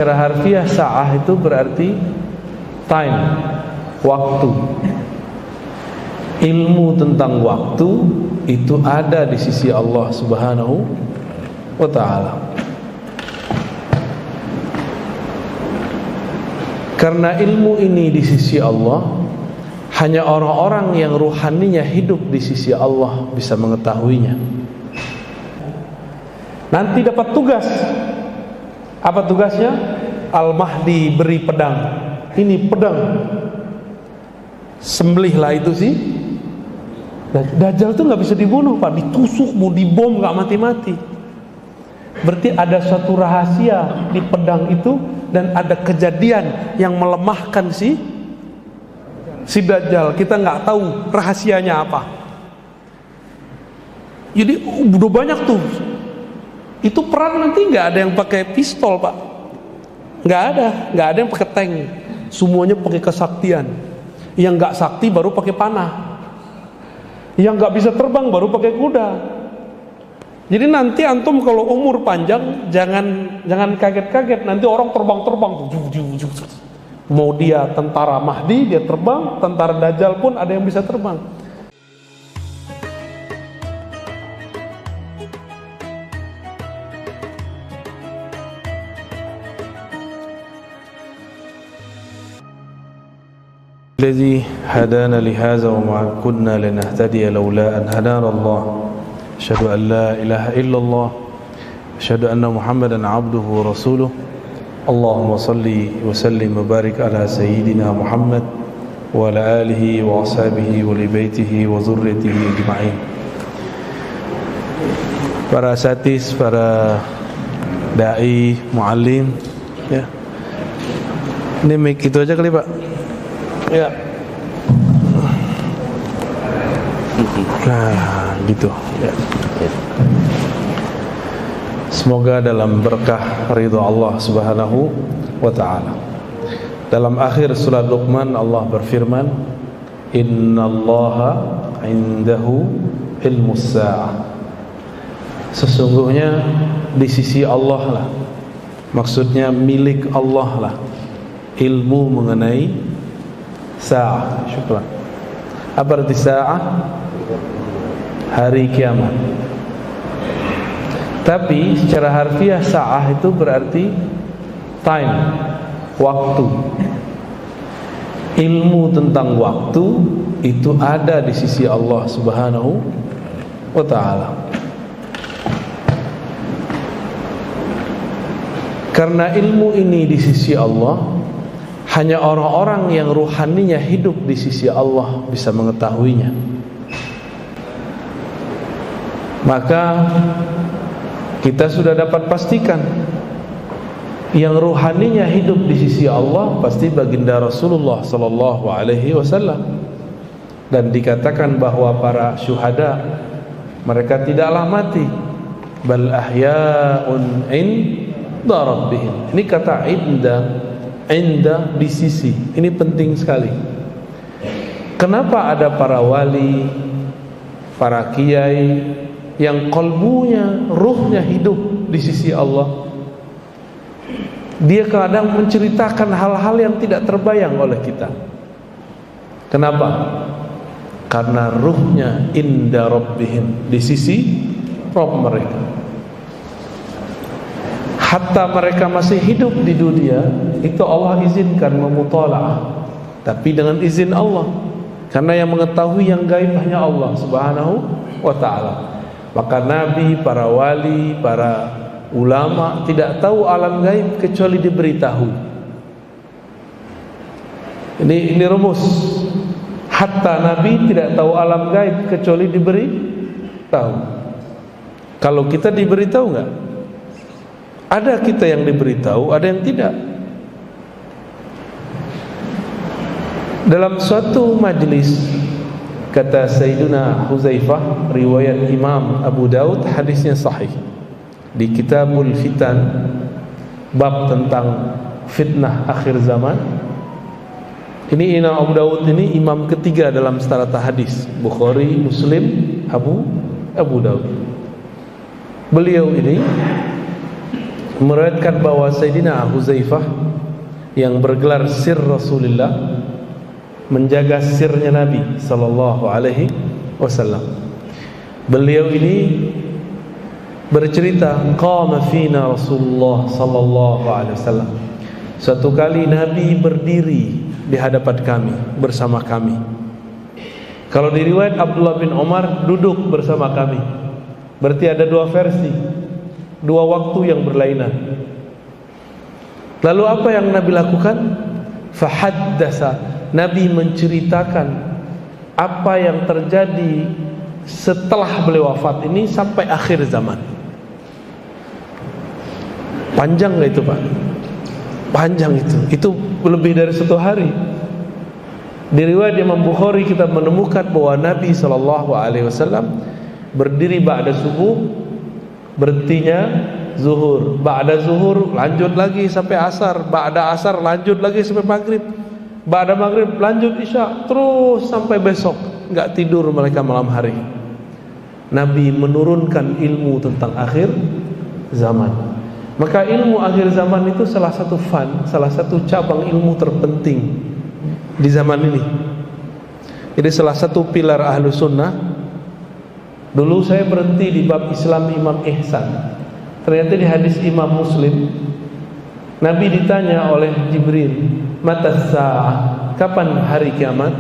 Secara harfiah sa'ah itu berarti time, waktu. Ilmu tentang waktu itu ada di sisi Allah Subhanahu wa ta'ala. Karena ilmu ini di sisi Allah, hanya orang-orang yang ruhaninya hidup di sisi Allah bisa mengetahuinya. Nanti dapat tugas. Apa tugasnya? Al-Mahdi beri pedang. Ini pedang. Sembelihlah itu sih. Dajjal itu nggak bisa dibunuh, Pak. Ditusuk, mau dibom nggak mati-mati. Berarti ada suatu rahasia di pedang itu, dan ada kejadian yang melemahkan si Dajjal. Kita nggak tahu rahasianya apa. Jadi udah banyak tuh. Itu perang nanti nggak ada yang pakai pistol, Pak. Nggak ada yang pakai tank. Semuanya pakai kesaktian. Yang nggak sakti baru pakai panah. Yang nggak bisa terbang baru pakai kuda. Jadi nanti antum kalau umur panjang jangan kaget-kaget. Nanti orang terbang-terbang. Mau dia tentara Mahdi dia terbang, tentara Dajjal pun ada yang bisa terbang. الذي هدانا لهذا وما كنا لنهتدي لولا أن هدانا الله أشهد أن لا إله إلا الله أشهد أن محمدا عبده ورسوله اللهم صل وسلم وبارك على سيدنا محمد وعلى آله وأصحابه ولبيته وذريته أجمعين. Para satis, para dai, muallim, ya. Ini mic itu aja kali, Pak. Ya. Nah, gitu. Ya. Semoga dalam berkah ridha Allah Subhanahu wa ta'ala. Dalam akhir surat Luqman Allah berfirman, "Innallaha 'indahu ilmus sa'ah." Sesungguhnya di sisi Allah lah. Maksudnya milik Allah lah ilmu mengenai sa'ah. Syukran. Apa arti sa'ah? Hari kiamat. Tapi secara harfiah sa'ah itu berarti time, waktu. Ilmu tentang waktu itu ada di sisi Allah Subhanahu wa ta'ala. Karena ilmu ini di sisi Allah, hanya orang-orang yang ruhaninya hidup di sisi Allah bisa mengetahuinya. Maka kita sudah dapat pastikan yang ruhaninya hidup di sisi Allah pasti baginda Rasulullah sallallahu alaihi wasallam. Dan dikatakan bahwa para syuhada mereka tidaklah mati, bal ahya'un inda rabbihim. Ini kata inda di sisi. Ini penting sekali. Kenapa ada para wali, para kiai yang kalbunya, ruhnya hidup di sisi Allah? Dia kadang menceritakan hal-hal yang tidak terbayang oleh kita. Kenapa? Karena ruhnya inda rabbihim, di sisi Rabb mereka. Hatta mereka masih hidup di dunia, itu Allah izinkan memutalaah, tapi dengan izin Allah. Karena yang mengetahui yang gaib hanya Allah Subhanahu wa ta'ala. Maka nabi, para wali, para ulama tidak tahu alam gaib kecuali diberitahu. Ini rumus. Hatta nabi tidak tahu alam gaib kecuali diberi tahu. Kalau kita diberitahu enggak? Ada kita yang diberitahu, ada yang tidak. Dalam suatu majlis, kata Sayyiduna Huzaifah, riwayat Imam Abu Daud, hadisnya sahih, di Kitabul Fitan, bab tentang fitnah akhir zaman. Ini Imam Abu Daud ini imam ketiga dalam strata hadis, Bukhari, Muslim, Abu Daud. Beliau ini meriwayatkan bahwa Sayyidina Huzaifah yang bergelar sir Rasulullah, menjaga sirnya Nabi sallallahu alaihi wasallam. Beliau ini bercerita, qama fina Rasulullah sallallahu alaihi wasallam. Suatu kali Nabi berdiri di hadapan kami, bersama kami. Kalau di riwayat Abdullah bin Umar duduk bersama kami. Berarti ada dua versi, dua waktu yang berlainan. Lalu apa yang Nabi lakukan? Fahaddasa, Nabi menceritakan apa yang terjadi setelah beliau wafat ini sampai akhir zaman. Panjang gak itu, Pak? Panjang itu. Itu lebih dari 1 hari. Di riwayat Imam Bukhari kita menemukan bahwa Nabi SAW berdiri ba'da subuh, berhentinya zuhur, ba'da zuhur lanjut lagi sampai asar, ba'da asar lanjut lagi sampai maghrib, ba'da maghrib lanjut isya, terus sampai besok. Enggak tidur mereka malam hari. Nabi menurunkan ilmu tentang akhir zaman. Maka ilmu akhir zaman itu salah satu salah satu cabang ilmu terpenting di zaman ini. Jadi salah satu pilar ahlu sunnah. Dulu saya berhenti di bab Islam Imam Ihsan. Ternyata di hadis Imam Muslim, Nabi ditanya oleh Jibril, "Mata sa'ah?" Kapan hari kiamat?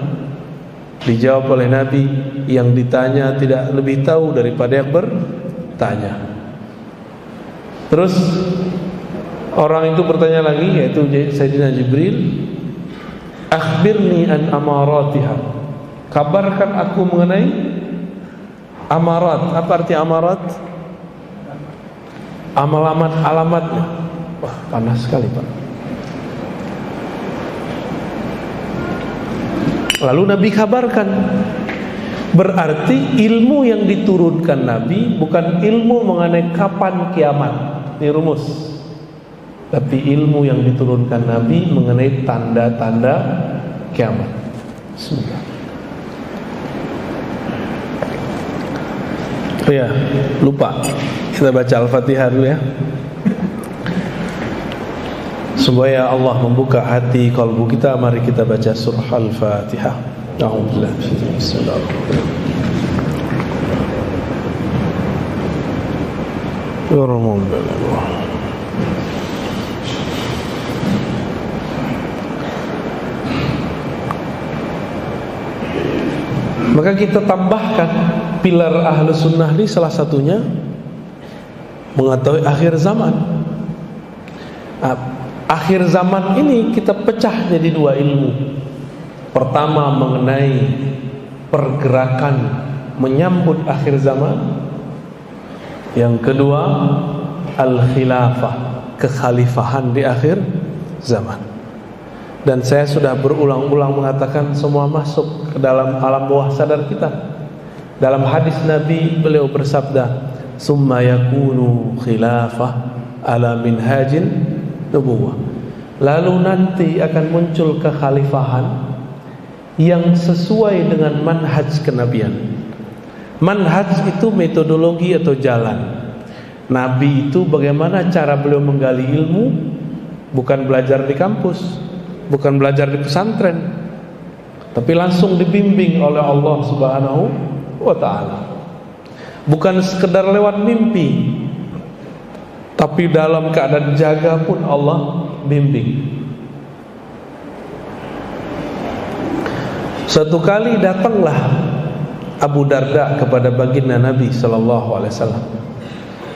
Dijawab oleh Nabi, yang ditanya tidak lebih tahu daripada yang bertanya. Terus orang itu bertanya lagi, yaitu Sayyidina Jibril, "Akhbirni an amaratiha." Kabarkan aku mengenai amarat. Apa arti amarat? Alamatnya. Wah, panas sekali, Pak. Lalu Nabi kabarkan. Berarti ilmu yang diturunkan Nabi bukan ilmu mengenai kapan kiamat, ini rumus. Tapi ilmu yang diturunkan Nabi mengenai tanda-tanda kiamat. Bismillah. Oh ya, lupa. Kita baca Al-Fatihah dulu ya. Supaya Allah membuka hati kalbu kita, mari kita baca surah Al-Fatihah. A'udzubillahi minasyaitonir rajim. Bismillahirrahmanirrahim. Maka kita tambahkan pilar ahlu sunnah ini salah satunya mengetahui akhir zaman. Akhir zaman ini kita pecah jadi 2 ilmu. Pertama mengenai pergerakan menyambut akhir zaman. Yang kedua al-khilafah, kekhalifahan di akhir zaman. Dan saya sudah berulang-ulang mengatakan semua masuk ke dalam alam bawah sadar kita. Dalam hadis Nabi beliau bersabda, "Summa yakunu khilafah ala minhajin nubuwah." Lalu nanti akan muncul kekhalifahan yang sesuai dengan manhaj kenabian. Manhaj itu metodologi atau jalan. Nabi itu bagaimana cara beliau menggali ilmu, bukan belajar di kampus, bukan belajar di pesantren, tapi langsung dibimbing oleh Allah Subhanahu wa ta'ala. Bukan sekedar lewat mimpi, tapi dalam keadaan jaga pun Allah bimbing. Suatu kali datanglah Abu Darda kepada baginda Nabi sallallahu alaihi wasallam.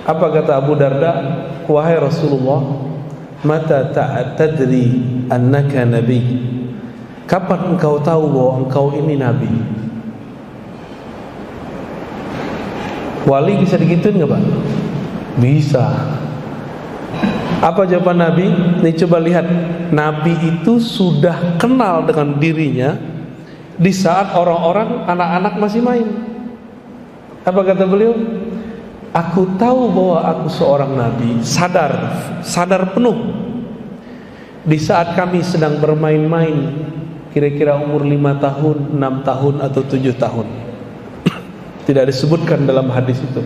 Apa kata Abu Darda? "Wahai Rasulullah, mata tadri annaka nabi?" Kapan engkau tahu bahwa engkau ini nabi? Wali bisa digituin enggak, Pak? Bisa. Apa jawaban Nabi? Nih coba lihat, Nabi itu sudah kenal dengan dirinya di saat orang-orang, anak-anak masih main. Apa kata beliau? Aku tahu bahwa aku seorang nabi, sadar penuh di saat kami sedang bermain-main, kira-kira umur 5 tahun, 6 tahun atau 7 tahun. Tidak disebutkan dalam hadis itu.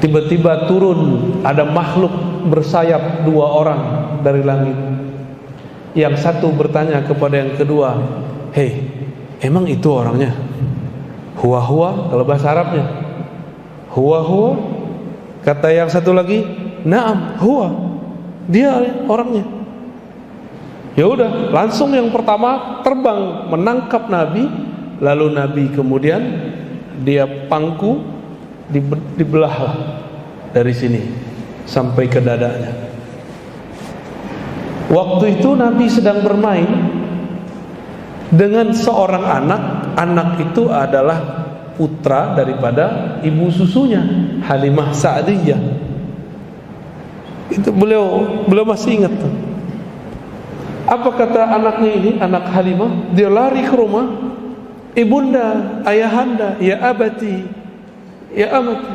Tiba-tiba turun ada makhluk bersayap dua orang dari langit. Yang satu bertanya kepada yang kedua, "Hei, emang itu orangnya?" "Huwa huwa," kalau bahasa Arabnya. "Huwa huwa." Kata yang satu lagi, "Naam, huwa." Dia orangnya. Ya udah, langsung yang pertama terbang menangkap Nabi, lalu Nabi kemudian dia pangku, dibelahlah dari sini sampai ke dadanya. Waktu itu Nabi sedang bermain dengan seorang anak. Anak itu adalah putra daripada ibu susunya, Halimah Sa'diyah. Itu beliau masih ingat tuh. Apa kata anaknya ini, anak Halimah? Dia lari ke rumah, "Ibunda, ayahanda, ya abati, ya amati,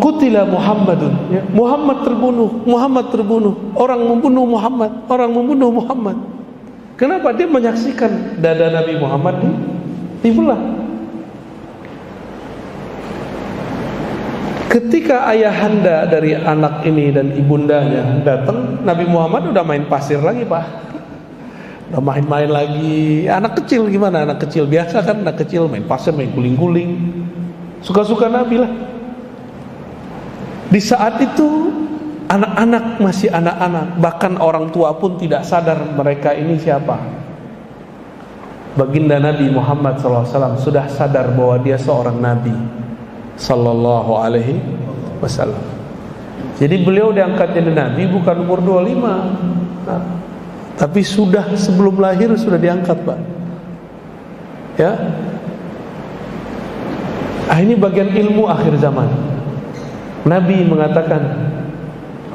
qutila Muhammadun." Ya, Muhammad terbunuh, orang membunuh Muhammad. Kenapa? Dia menyaksikan dada Nabi Muhammad dibelah. Ketika ayahanda dari anak ini dan ibundanya datang, Nabi Muhammad udah main pasir lagi, Pak. Udah main-main lagi. Anak kecil gimana? Anak kecil biasa kan, anak kecil main pasir, main guling-guling. Suka-suka Nabi lah. Di saat itu anak-anak masih anak-anak, bahkan orang tua pun tidak sadar mereka ini siapa. Baginda Nabi Muhammad SAW sudah sadar bahwa dia seorang Nabi Sallallahu Alaihi Wasallam. Jadi beliau diangkat jadi Nabi bukan umur 25, tapi sudah sebelum lahir sudah diangkat, Pak. Ya. Ini bagian ilmu akhir zaman. Nabi mengatakan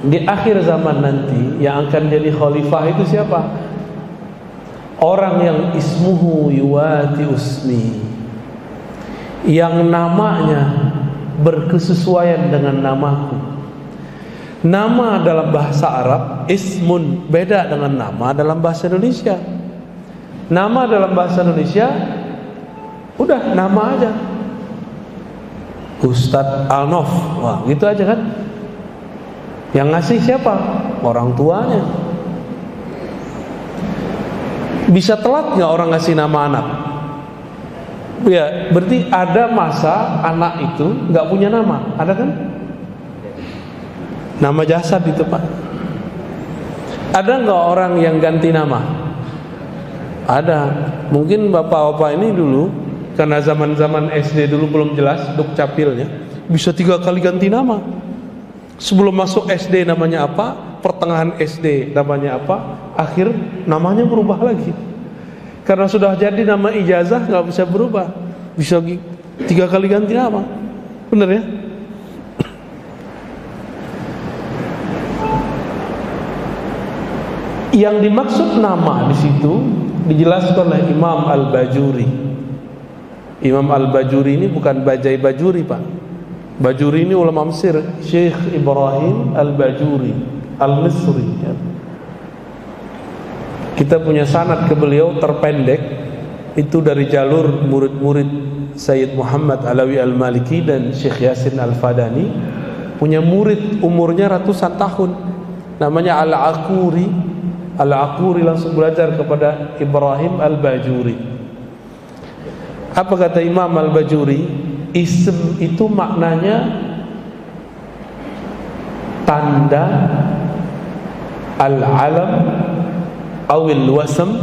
di akhir zaman nanti yang akan jadi khalifah itu siapa? Orang yang ismuhu yuwati usmi, yang namanya berkesesuaian dengan namaku. Nama dalam bahasa Arab ismun, beda dengan nama dalam bahasa Indonesia. Nama dalam bahasa Indonesia udah nama aja, Ustadz Alnof, wah gitu aja kan. Yang ngasih siapa? Orang tuanya. Bisa telat nggak orang ngasih nama anak? Ya, berarti ada masa anak itu nggak punya nama, ada kan? Nama jasad itu, Pak. Ada nggak orang yang ganti nama? Ada. Mungkin bapak-bapak ini dulu, karena zaman-zaman SD dulu belum jelas dukcapilnya, bisa 3 kali ganti nama. Sebelum masuk SD namanya apa, pertengahan SD namanya apa, akhir namanya berubah lagi. Karena sudah jadi nama ijazah nggak bisa berubah, bisa 3 kali ganti nama, bener ya? Yang dimaksud nama di situ dijelaskan oleh Imam Al-Bajuri. Imam Al-Bajuri ini bukan Bajai Bajuri, Pak. Bajuri ini ulama Mesir, Syekh Ibrahim Al-Bajuri Al-Misri ya. Kita punya sanad ke beliau terpendek, itu dari jalur murid-murid Sayyid Muhammad Alawi Al-Maliki dan Syekh Yasin Al-Fadani. Punya murid umurnya ratusan tahun, namanya Al-Aquri. Al-Aquri langsung belajar kepada Ibrahim Al-Bajuri. Apa kata Imam Al-Bajuri? Ism itu maknanya tanda, al-alam awil wasam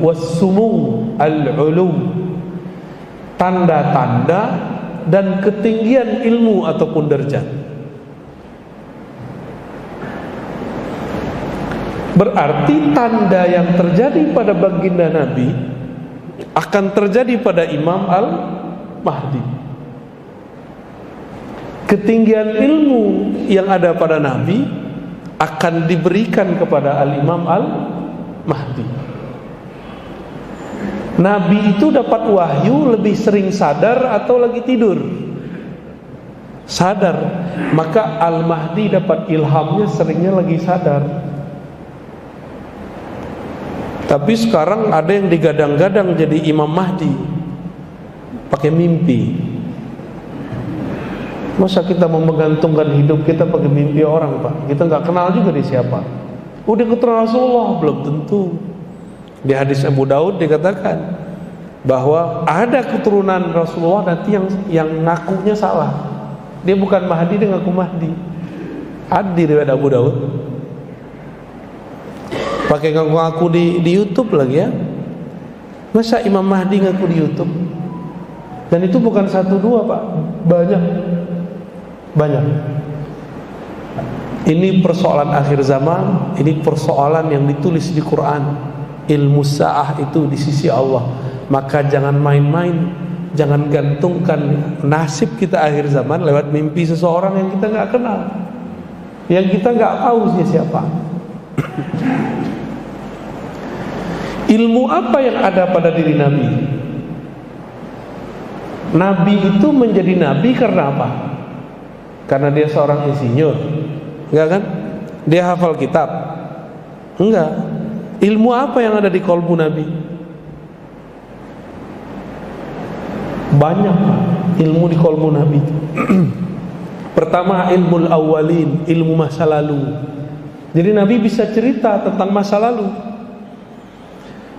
wassumu al-ulu, tanda-tanda dan ketinggian ilmu ataupun derajat. Berarti tanda yang terjadi pada baginda Nabi akan terjadi pada Imam Al-Mahdi. Ketinggian ilmu yang ada pada Nabi akan diberikan kepada Al-Imam Al-Mahdi. Nabi itu dapat wahyu lebih sering sadar atau lagi tidur? Sadar. Maka Al-Mahdi dapat ilhamnya seringnya lagi sadar. Tapi sekarang ada yang digadang-gadang jadi Imam Mahdi pakai mimpi. Masa kita mau menggantungkan hidup kita pakai mimpi orang, Pak? Kita nggak kenal juga dia siapa. Udah keturunan Rasulullah? Belum tentu. Di hadis Abu Daud dikatakan bahwa ada keturunan Rasulullah nanti yang ngakunya salah. Dia bukan Mahdi, dia ngaku Mahdi. Ada di riwayat Abu Daud. Pakai ngaku-ngaku di YouTube lagi ya. Masa Imam Mahdi ngaku di YouTube? Dan itu bukan satu dua, Pak. Banyak. Ini persoalan akhir zaman. Ini persoalan yang ditulis di Quran. Ilmu sa'ah itu di sisi Allah. Maka jangan main-main, jangan gantungkan nasib kita akhir zaman lewat mimpi seseorang yang kita nggak kenal, yang kita nggak tahu dia siapa. Ilmu apa yang ada pada diri Nabi? Nabi itu menjadi Nabi karena apa? Karena dia seorang insinyur? Enggak kan? Dia hafal kitab? Enggak. Ilmu apa yang ada di kolbu Nabi? Banyak ilmu di kolbu Nabi. Pertama, ilmu awalin, ilmu masa lalu. Jadi Nabi bisa cerita tentang masa lalu.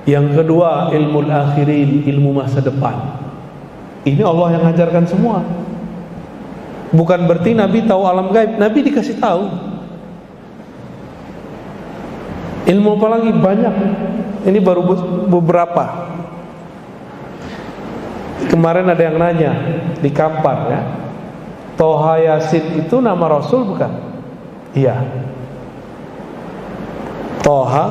Yang kedua, ilmu akhirin, ilmu masa depan. Ini Allah yang ajarkan semua. Bukan berarti Nabi tahu alam gaib. Nabi dikasih tahu. Ilmu apa lagi? Banyak. Ini baru beberapa. Kemarin ada yang nanya di Kampar ya, Toha Yasin itu nama Rasul bukan? Iya, Toha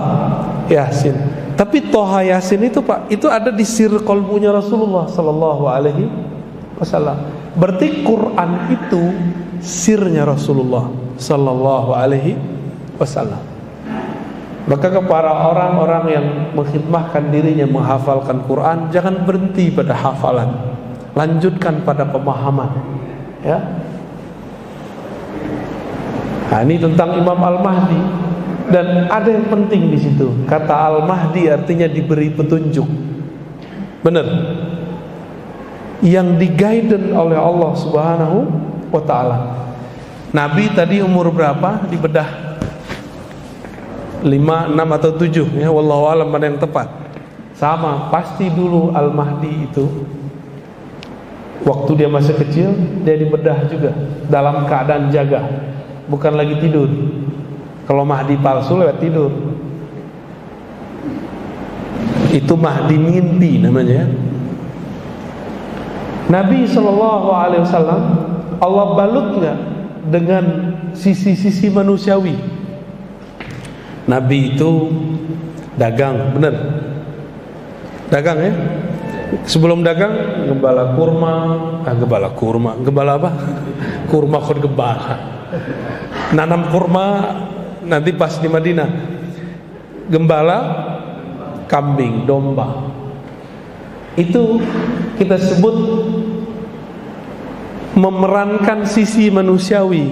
Yasin. Tapi Toha Yasin itu, Pak, itu ada di sir kolbunya Rasulullah Sallallahu Alaihi Wasallam. Berarti Quran itu sirnya Rasulullah Sallallahu Alaihi Wasallam. Maka kepada orang-orang yang mengkhidmahkan dirinya menghafalkan Quran, jangan berhenti pada hafalan, lanjutkan pada pemahaman. Ya. Nah, ini tentang Imam Al-Mahdi. Dan ada yang penting di situ. Kata Al-Mahdi artinya diberi petunjuk. Benar. Yang di-guidance oleh Allah Subhanahu wa ta'ala. Nabi tadi umur berapa? Dibedah 5, 6 atau 7 ya, wallahu alam mana yang tepat. Sama, pasti dulu Al-Mahdi itu waktu dia masih kecil, dia dibedah juga dalam keadaan jaga, bukan lagi tidur. Kalau Mahdi palsu lewat tidur, itu Mahdi mimpi namanya. Nabi SAW Allah balut nggak dengan sisi-sisi manusiawi. Nabi itu dagang, benar? Dagang ya? Sebelum dagang gembala kurma, gembala apa? Kurma kon gembala. Nanam kurma nanti pas di Madinah. Gembala kambing, domba. Itu kita sebut memerankan sisi manusiawi.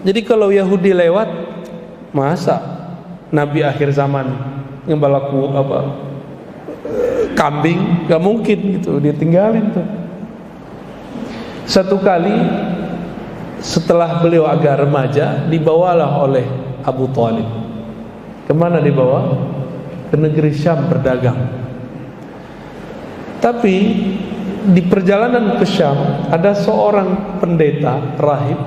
Jadi kalau Yahudi lewat, masa Nabi akhir zaman gembala kambing, gak mungkin gitu, dia tinggalin tuh. Satu kali setelah beliau agak remaja, dibawalah oleh Abu Thalib. Kemana dibawa? Ke negeri Syam berdagang. Tapi di perjalanan ke Syam ada seorang pendeta rahib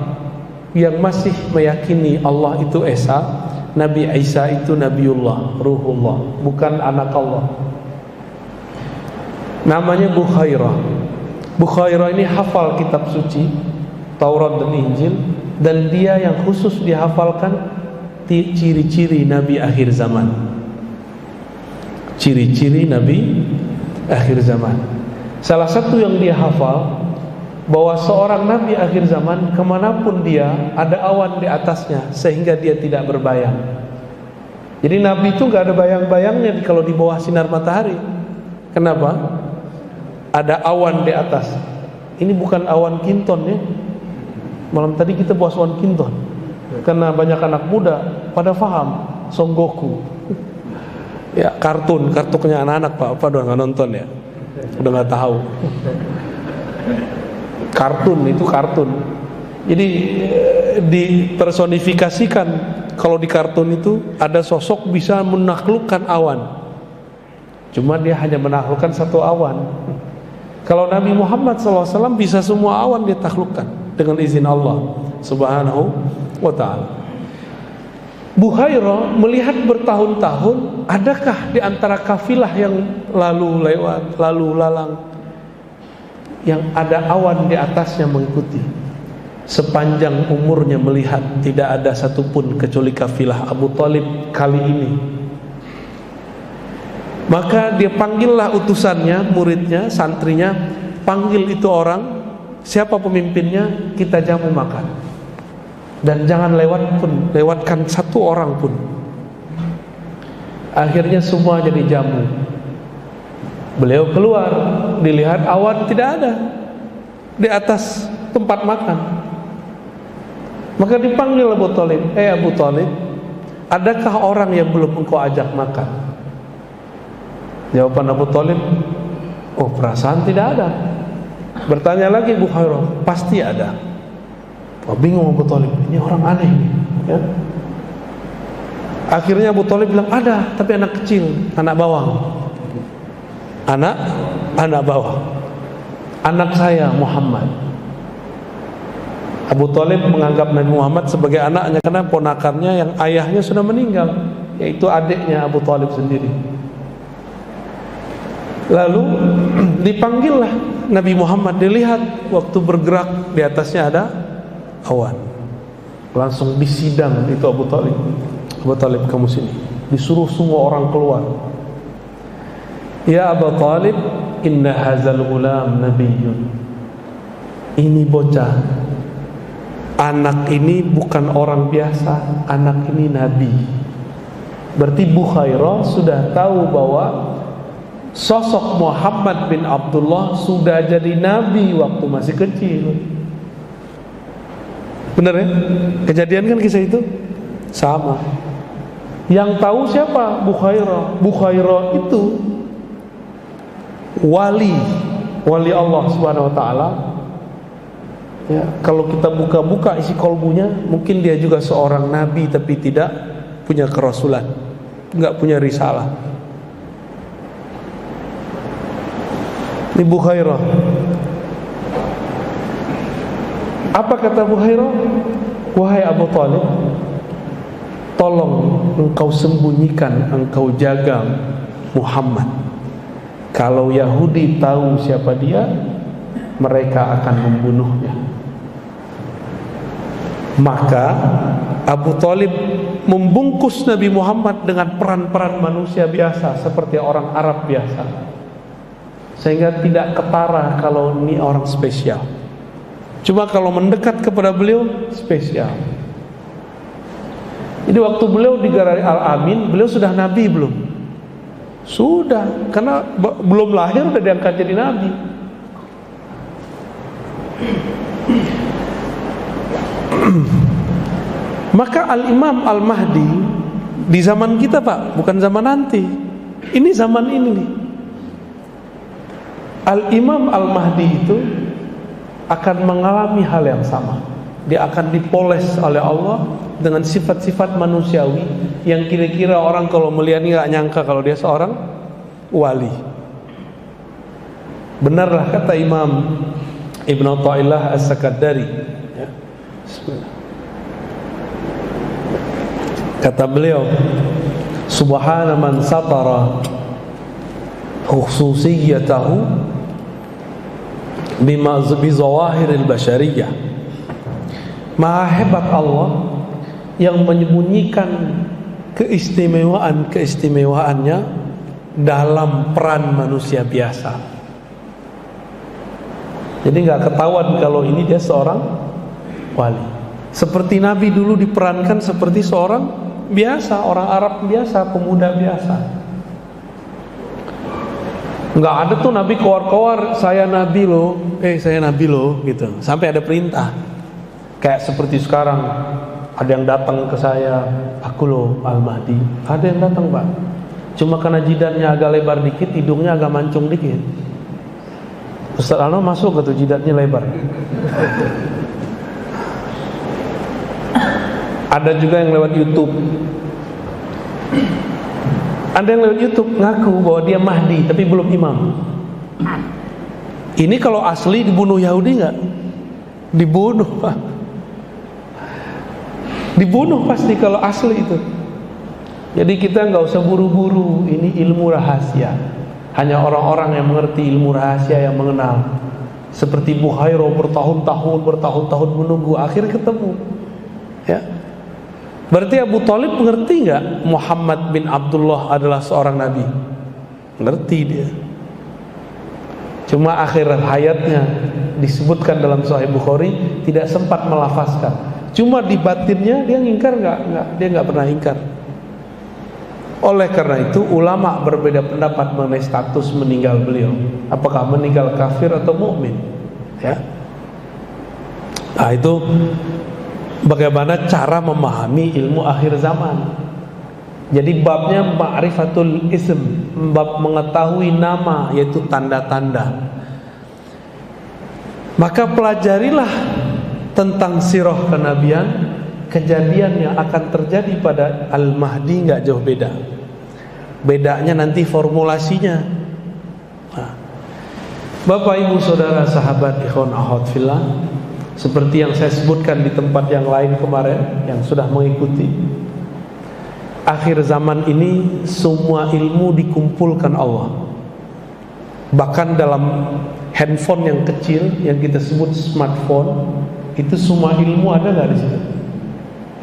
yang masih meyakini Allah itu Esa, Nabi Isa itu Nabiullah, Ruhullah, bukan anak Allah. Namanya Bukhairah. Bukhairah ini hafal kitab suci Taurat dan Injil, dan dia yang khusus dihafalkan ciri-ciri Nabi akhir zaman. Ciri-ciri Nabi akhir zaman. Salah satu yang dia hafal, bahwa seorang Nabi akhir zaman kemanapun dia ada awan di atasnya sehingga dia tidak berbayang. Jadi Nabi itu gak ada bayang-bayangnya kalau di bawah sinar matahari. Kenapa? Ada awan di atas. Ini bukan awan kinton ya. Malam tadi kita bahas awan kinton, karena banyak anak muda pada paham Son Goku. Ya, kartunnya anak-anak, Pak. Apa udah nggak nonton ya? Udah nggak tahu. Kartun itu kartun. Jadi dipersonifikasikan kalau di kartun itu ada sosok bisa menaklukkan awan. Cuma dia hanya menaklukkan satu awan. Kalau Nabi Muhammad SAW bisa semua awan dia taklukkan dengan izin Allah Subhanahu wa ta'ala. Buhairah melihat bertahun-tahun, adakah di antara kafilah yang lalu lewat, lalu lalang, yang ada awan di atasnya mengikuti. Sepanjang umurnya melihat tidak ada satupun kecuali kafilah Abu Thalib kali ini. Maka dia panggillah utusannya, muridnya, santrinya, panggil itu orang, siapa pemimpinnya, kita jamu makan. Dan jangan lewatkan satu orang pun. Akhirnya semua jadi jamu. Beliau keluar, dilihat awan tidak ada di atas tempat makan. Maka dipanggil Abu Thalib, Abu Thalib, adakah orang yang belum engkau ajak makan? Jawaban Abu Thalib, oh perasaan tidak ada. Bertanya lagi Buhairah, pasti ada. Oh, bingung Abu Thalib, ini orang aneh ya. Akhirnya Abu Thalib bilang, ada, tapi anak kecil, anak bawang. Anak bawang. Anak saya Muhammad. Abu Thalib menganggap Nabi Muhammad sebagai anaknya karena ponakannya yang ayahnya sudah meninggal, yaitu adiknya Abu Thalib sendiri. Lalu dipanggillah Nabi Muhammad, dilihat waktu bergerak di atasnya ada awan. Langsung disidang itu Abu Thalib. Abu Thalib, kamu sini. Disuruh semua orang keluar. Ya Abu Thalib, inna hazal ghulam nabiyyun. Ini bocah, anak ini bukan orang biasa, anak ini nabi. Berarti Buhairah sudah tahu bahwa sosok Muhammad bin Abdullah sudah jadi nabi waktu masih kecil. Benar ya? Kejadian kan kisah itu sama. Yang tahu siapa? Buhairah. Buhairah itu wali Allah Subhanahu wa taala. Ya, kalau kita buka-buka isi kolbunya, mungkin dia juga seorang nabi tapi tidak punya kerasulan, enggak punya risalah. Ini Buhairah. Apa kata Buhairah? Wahai Abu Thalib, tolong engkau sembunyikan, engkau jaga Muhammad. Kalau Yahudi tahu siapa dia, mereka akan membunuhnya. Maka Abu Thalib membungkus Nabi Muhammad dengan peran-peran manusia biasa, seperti orang Arab biasa, sehingga tidak ketara kalau ini orang spesial. Cuma kalau mendekat kepada beliau spesial. Jadi waktu beliau digelar Al-Amin, beliau sudah nabi belum? Sudah, karena belum lahir sudah diangkat jadi nabi. Maka Al-Imam Al-Mahdi di zaman kita Pak, bukan zaman nanti. Ini zaman ini nih. Al-Imam Al-Mahdi itu akan mengalami hal yang sama. Dia akan dipoles oleh Allah dengan sifat-sifat manusiawi yang kira-kira orang kalau melihat ini gak nyangka kalau dia seorang wali. Benarlah kata Imam Ibn Athaillah As-Sakandari ya. Kata beliau, subhana man satara khususiyatahu bima bizawahiril bashariyah. Maha hebat Allah yang menyembunyikan keistimewaan-keistimewaannya dalam peran manusia biasa. Jadi gak ketahuan kalau ini dia seorang wali. Seperti Nabi dulu diperankan seperti seorang biasa, orang Arab biasa, pemuda biasa. Nggak ada tuh Nabi keluar-keluar, saya Nabi loh, saya Nabi loh, gitu. Sampai ada perintah. Kayak seperti sekarang, ada yang datang ke saya, aku loh Al-Mahdi. Ada yang datang Pak. Cuma karena jidatnya agak lebar dikit, hidungnya agak mancung dikit. Ustaz Ano masuk ke tuh jidatnya lebar. Ada juga yang lewat YouTube. Ada yang lewat YouTube ngaku bahwa dia Mahdi tapi belum imam. Ini kalau asli dibunuh Yahudi nggak? Dibunuh, Pak. Dibunuh pasti kalau asli itu. Jadi kita nggak usah buru-buru. Ini ilmu rahasia. Hanya orang-orang yang mengerti ilmu rahasia yang mengenal. Seperti Buhairo bertahun-tahun menunggu, akhirnya ketemu. Ya. Berarti Abu Thalib mengerti nggak Muhammad bin Abdullah adalah seorang nabi? Ngerti dia. Cuma akhir hayatnya disebutkan dalam Sahih Bukhari tidak sempat melafazkan. Cuma di batinnya dia ngingkar dia nggak pernah ingkar. Oleh karena itu ulama berbeda pendapat mengenai status meninggal beliau. Apakah meninggal kafir atau mukmin? Ya. Nah, itu bagaimana cara memahami ilmu akhir zaman. Jadi babnya ma'rifatul ism, bab mengetahui nama, yaitu tanda-tanda. Maka pelajarilah tentang sirah kenabian, kejadian yang akan terjadi pada Al-Mahdi nggak jauh beda. Bedanya nanti formulasinya. Nah, Bapak Ibu Saudara sahabat ikhwan akhwat fillah, seperti yang saya sebutkan di tempat yang lain kemarin yang sudah mengikuti, akhir zaman ini semua ilmu dikumpulkan Allah. Bahkan dalam handphone yang kecil yang kita sebut smartphone, itu semua ilmu ada nggak di situ?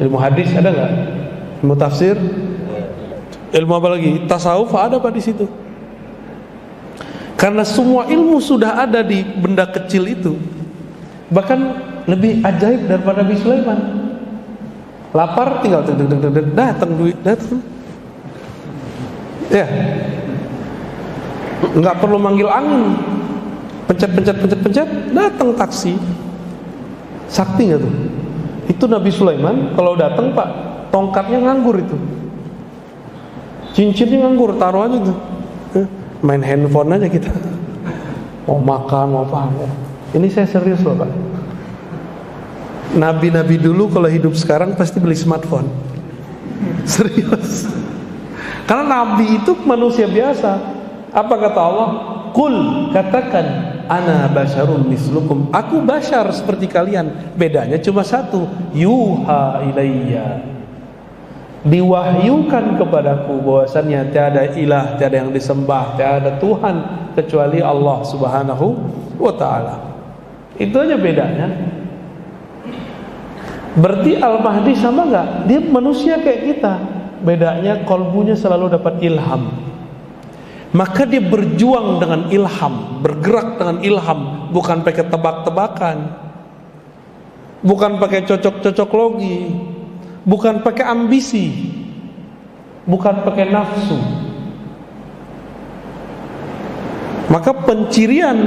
Ilmu hadis ada nggak? Ilmu tafsir? Ilmu apa lagi? Tasawuf ada apa di situ? Karena semua ilmu sudah ada di benda kecil itu. Bahkan lebih ajaib daripada Nabi Sulaiman. Lapar tinggal datang duit datang. Ya. Enggak perlu manggil angin. Pencet datang taksi. Sakti enggak tuh? Itu Nabi Sulaiman kalau datang Pak, tongkatnya nganggur itu. Cincinnya nganggur, taruh aja tuh. Main handphone aja kita. Mau makan, mau apa. Ini saya serius loh Pak. Nabi-nabi dulu kalau hidup sekarang pasti beli smartphone. Serius. Karena Nabi itu manusia biasa. Apa kata Allah? Qul, katakan, ana basyarun mislukum. Aku basyar seperti kalian. Bedanya cuma satu, yuha ilayya. Diwahyukan kepadaku bahwasannya tiada ilah, tiada yang disembah, tiada Tuhan kecuali Allah Subhanahu wa ta'ala. Itu aja bedanya. Berarti Al-Mahdi sama enggak? Dia manusia kayak kita. Bedanya kolbunya selalu dapat ilham. Maka dia berjuang dengan ilham, bergerak dengan ilham, bukan pakai tebak-tebakan, bukan pakai cocok-cocok logi, bukan pakai ambisi, bukan pakai nafsu. Maka pencirian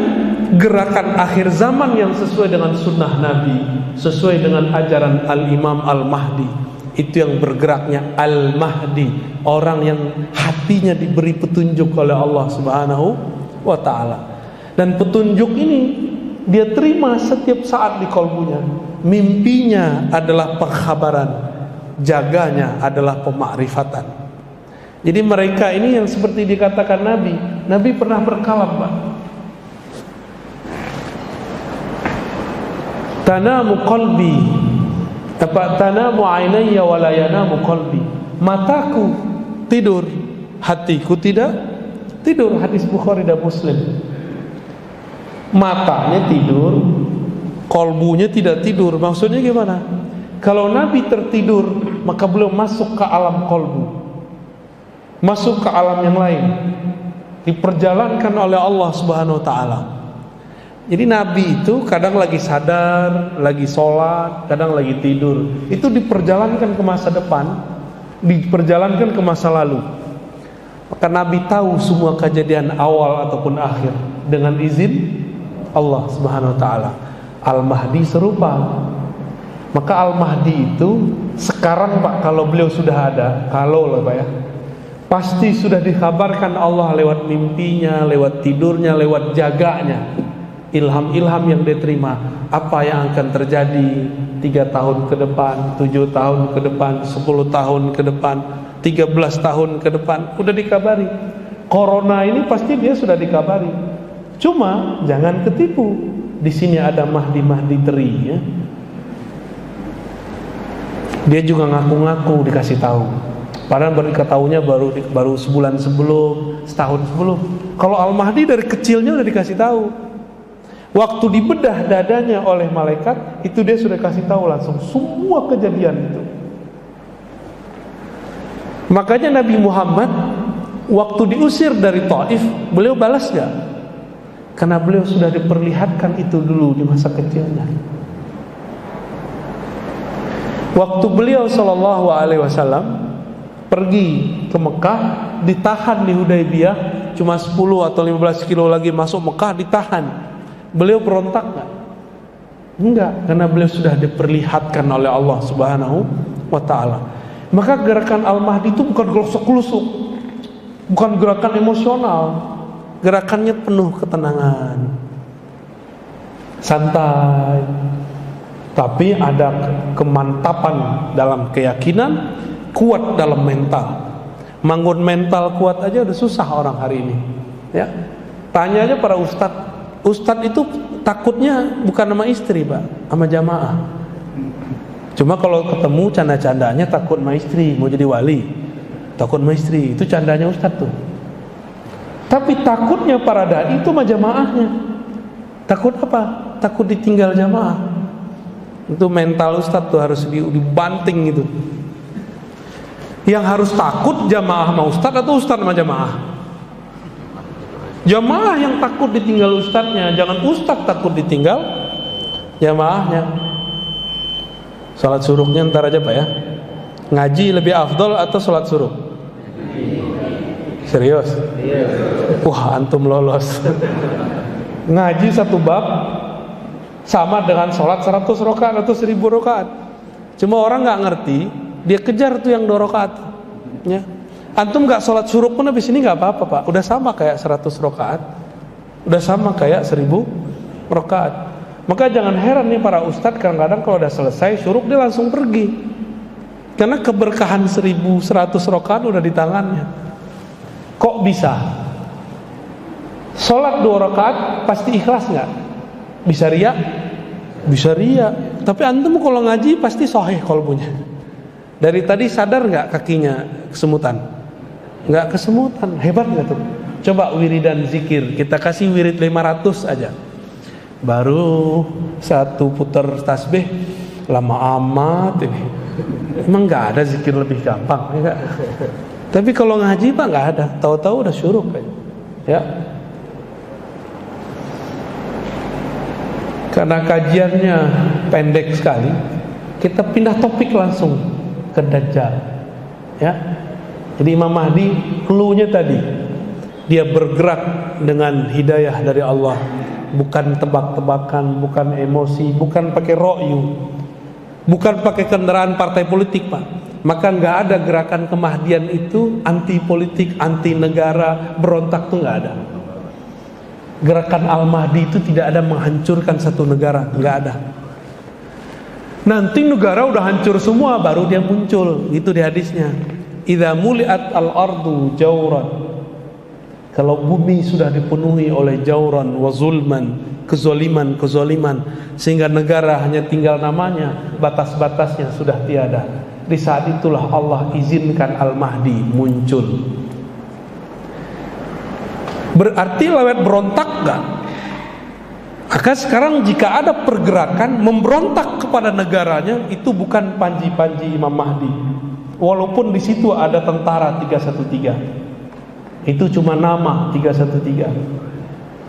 gerakan akhir zaman yang sesuai dengan sunnah Nabi, sesuai dengan ajaran Al-Imam Al-Mahdi, itu yang bergeraknya Al-Mahdi, orang yang hatinya diberi petunjuk oleh Allah Subhanahu wa ta'ala. Dan petunjuk ini dia terima setiap saat di kalbunya. Mimpinya adalah pengkhabaran, jaganya adalah pemakrifatan. Jadi mereka ini yang seperti dikatakan Nabi pernah berkalam Pak. Tanamu qalbi, tanamu ainayya wa la yanamu qalbi. Mataku tidur, hatiku tidak tidur. Hadis Bukhari dan Muslim. Matanya tidur, kolbunya tidak tidur. Maksudnya gimana? Kalau Nabi tertidur, maka beliau masuk ke alam kolbu, masuk ke alam yang lain, diperjalankan oleh Allah Subhanahu wa ta'ala. Jadi Nabi itu kadang lagi sadar, lagi sholat, kadang lagi tidur. Itu diperjalankan ke masa depan, diperjalankan ke masa lalu. Maka Nabi tahu semua kejadian awal ataupun akhir dengan izin Allah Subhanahu wa ta'ala. Al-Mahdi serupa. Maka Al-Mahdi itu sekarang Pak, kalau beliau sudah ada, kalau lah Pak ya, pasti sudah dikabarkan Allah lewat mimpinya, lewat tidurnya, lewat jaganya. ilham-ilham yang dia terima, apa yang akan terjadi 3 tahun ke depan, 7 tahun ke depan, 10 tahun ke depan, 13 tahun ke depan, udah dikabari. Corona ini pasti dia sudah dikabari. Cuma jangan ketipu. Di sini ada Mahdi teri, ya. Dia juga ngaku-ngaku dikasih tahu. Padahal baru diketahuinya baru sebulan sebelum, setahun sebelum. Kalau Al-Mahdi dari kecilnya udah dikasih tahu. Waktu dibedah dadanya oleh malaikat, itu dia sudah kasih tahu langsung semua kejadian itu. Makanya Nabi Muhammad waktu diusir dari Taif, beliau balas gak? Karena beliau sudah diperlihatkan itu dulu di masa kecilnya. Waktu beliau SAW pergi ke Mekah, ditahan di Hudaybiyah, cuma 10 atau 15 kilo lagi masuk Mekah, ditahan. Beliau berontak gak? Enggak, karena beliau sudah diperlihatkan oleh Allah Subhanahu wa ta'ala. Maka gerakan Al-Mahdi itu bukan gelosok-gelusuk, bukan gerakan emosional. Gerakannya penuh ketenangan, santai, tapi ada kemantapan dalam keyakinan, kuat dalam mental. Bangun mental kuat aja udah susah orang hari ini, ya. Tanya aja para ustadz. Ustadz itu takutnya bukan sama istri, Pak, sama jamaah. Cuma kalau ketemu canda-candanya takut sama istri, mau jadi wali, takut sama istri, itu candanya ustadz tuh. Tapi takutnya para dai itu sama jamaahnya. Takut apa? Takut ditinggal jamaah. Itu mental ustadz tuh harus dibanting gitu. Yang harus takut jamaah sama ustadz atau ustadz sama jamaah? Jamaah yang takut ditinggal ustadznya, jangan ustadz takut ditinggal jamaahnya. Salat suruhnya ntar aja Pak ya. Ngaji lebih afdol atau salat suruh? Serius? Wah, antum lolos. Ngaji satu bab sama dengan salat 100 rakaat atau 1000 rakaat. Cuma orang nggak ngerti, dia kejar tuh yang 2 rakaat. Ya. Antum nggak sholat suruh pun habis ini nggak apa-apa Pak, udah sama kayak 100 rakaat, udah sama kayak 1000 rakaat. Maka jangan heran nih para ustadz kadang-kadang kalau udah selesai suruh dia langsung pergi, karena keberkahan 1100 rakaat udah di tangannya. Kok bisa? Sholat 2 rakaat pasti ikhlas nggak? Bisa riya? Bisa riya. Tapi antum kalau ngaji pasti sahih qalbunya. Dari tadi sadar nggak kakinya kesemutan? Nggak kesemutan, hebat nggak tuh? Coba wiridan zikir, kita kasih wirid 500 aja. Baru 1 putar tasbih lama amat ini. Emang nggak ada zikir lebih gampang, ya gak? Tapi kalau ngaji Pak nggak ada, tahu-tahu udah syuruh ya. Karena kajiannya pendek sekali, kita pindah topik langsung ke Dajjal, ya. Jadi Imam Mahdi clue-nya tadi, dia bergerak dengan hidayah dari Allah, bukan tebak-tebakan, bukan emosi, bukan pakai ro'yu, bukan pakai kendaraan partai politik Pak. Maka nggak ada gerakan kemahdian itu anti politik, anti negara, berontak tuh nggak ada. Gerakan Al-Mahdi itu tidak ada menghancurkan satu negara, nggak ada. Nanti negara udah hancur semua baru dia muncul, itu di hadisnya. Idza muliat al-ardu jauran, kalau bumi sudah dipenuhi oleh jauran wa zulman, kezoliman sehingga negara hanya tinggal namanya, batas-batasnya sudah tiada. Di saat itulah Allah izinkan Al-Mahdi muncul. Berarti lewat berontak gak? Maka sekarang jika ada pergerakan memberontak kepada negaranya, itu bukan panji-panji Imam Mahdi. Walaupun di situ ada tentara 313, itu cuma nama 313.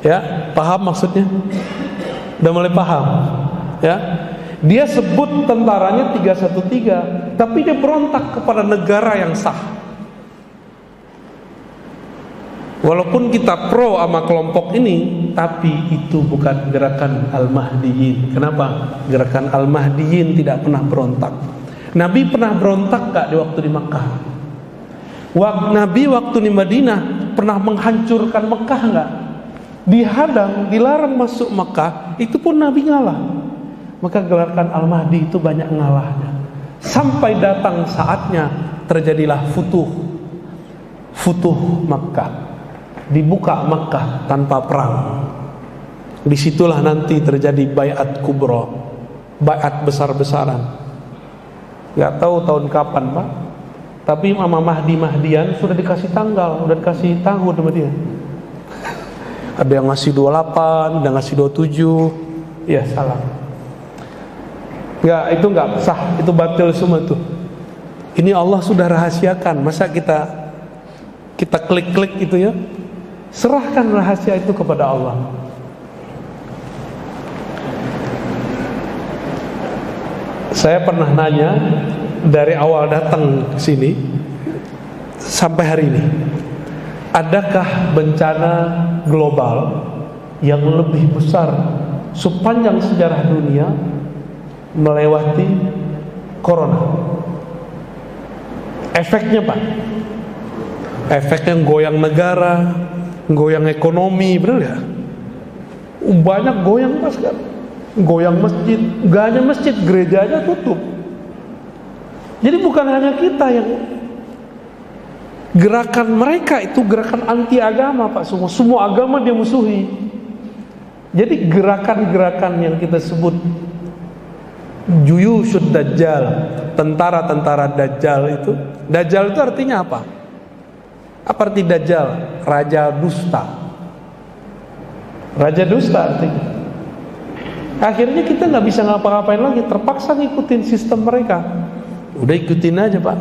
Ya, paham maksudnya? Udah mulai paham? Ya, dia sebut tentaranya 313, tapi dia berontak kepada negara yang sah. Walaupun kita pro sama kelompok ini, tapi itu bukan gerakan Al-Mahdiyin. Kenapa? Gerakan Al-Mahdiyin tidak pernah berontak. Nabi pernah berontak gak di waktu di Mekah? Nabi waktu di Madinah pernah menghancurkan Mekah gak? dihadang, dilarang masuk Makkah, itu pun Nabi ngalah. Maka gelarkan Al-Mahdi itu banyak ngalahnya. Sampai datang saatnya terjadilah Futuh Makkah. Dibuka Makkah tanpa perang. Disitulah nanti terjadi Bai'at Kubra, bai'at besar-besaran. Gak tahu tahun kapan Pak, tapi Imam Mahdian sudah dikasih tanggal, sudah dikasih tahun sama dia. Ada yang ngasih 28, ada yang ngasih 27. Ya salah. Enggak, itu enggak sah, itu batil semua tuh. Ini Allah sudah rahasiakan, masa kita klik-klik itu ya. Serahkan rahasia itu kepada Allah. Saya pernah nanya dari awal datang ke sini sampai hari ini, adakah bencana global yang lebih besar sepanjang sejarah dunia melewati corona? Efeknya Pak, efeknya goyang negara, goyang ekonomi, benar ya? Banyak goyang Mas kan? Goyang masjid, gak hanya masjid, gereja aja tutup. Jadi bukan hanya kita yang gerakan mereka itu gerakan anti agama Pak, semua agama dia musuhi. Jadi gerakan-gerakan yang kita sebut Juyushud Dajjal, tentara-tentara Dajjal itu. Dajjal itu artinya apa? Apa arti Dajjal? Raja dusta. Raja dusta artinya. Akhirnya kita nggak bisa ngapa-ngapain lagi, terpaksa ngikutin sistem mereka. Udah ikutin aja Pak,